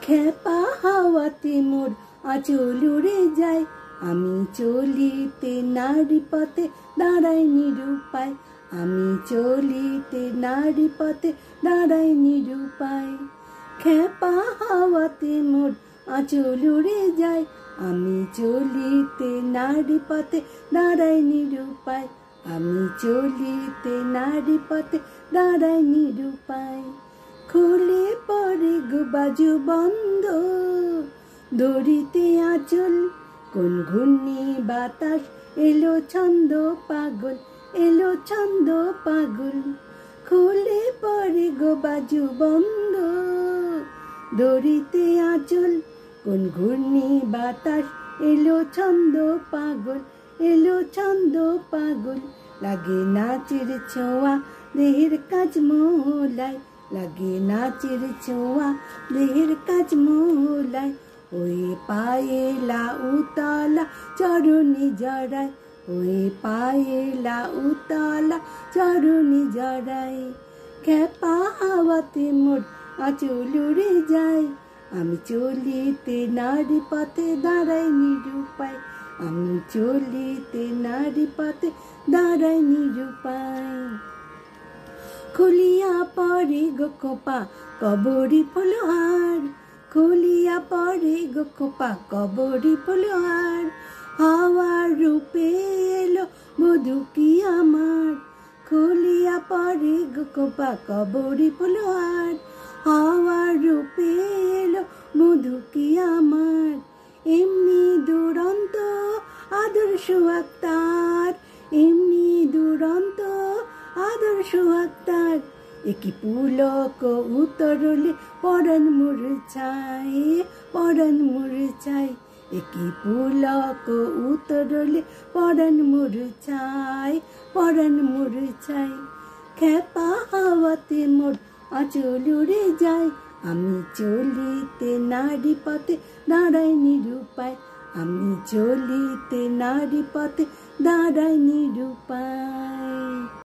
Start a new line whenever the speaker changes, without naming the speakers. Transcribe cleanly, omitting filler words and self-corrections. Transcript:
খেপা হাওয়াতে মোর আঁচল উড়ে যায়, আমি চলিতে নারী পথে দাঁড়াই নিরুপায়, আমি চলিতে নারী পথে দাঁড়াই নিরুপায়। খেপা হাওয়াতে মোর আঁচল উড়ে যায়, আমি চলিতে নারী পথে দাঁড়াই নিরুপায়, আমি চলিতে নারী পথে দাঁড়াই নিরুপায়। খুলে পড়ে গো বাজু বন্ধ, দড়িতে আঁচল, কোন ঘূর্ণি বাতাস এলো ছন্দ পাগল, এলো ছন্দ পাগল। খুলে পড়ে গো বাজু বন্ধ, দড়িতে আঁচল, কোন ঘূর্ণি বাতাস এলো ছন্দ পাগল, এলো ছন্দ পাগল। লাগে নাচের ছোঁয়া দেহের কাজ মোহলায়, লাগে নাচের ছোঁয়া দেহের কাজ মোহলায়। ওই পায়েলা উতলা চরণে জড়ায়, ওই পায়েলা উতলা চরণে জড়ায়। খেপা হাওয়াতে মোর আঁচল উড়ে যায়, আমি চলিতে নারী পথে দাঁড়াই নিরুপায়, আমি চলিতে নারী পথে দাঁড়াই নিরুপায়। খুলিয়া পড়ে গো খোপা কবরী ফুলহার, খুলিয়া পড়ে গো খোপা কবরী ফুলহার। হাওয়ার রূপে এলো বধূ কি আমার, খুলিয়া পড়ে গো খোপা কবরী ফুলহার। হাওয়ার রূপে এলো বধূ কি আমার, এমনি দুরন্ত আদর্শ আক্তার, এমনি দুরন্ত আদর্শ আক্তার। একি পুলক উতরলে পরাণ মূর্ছায়, পরাণ মূর্ছায়, একি পুলক উতরলে পরাণ মূর্ছায়, পরাণ মূর্ছায়। খেপা হাওয়াতে মোর আঁচল উড়ে যায়, আমি চলিতে নারী পথে দাঁড়াই নিরুপায়, আমি চলিতে নারী পথে দাঁড়াই নিরুপায়।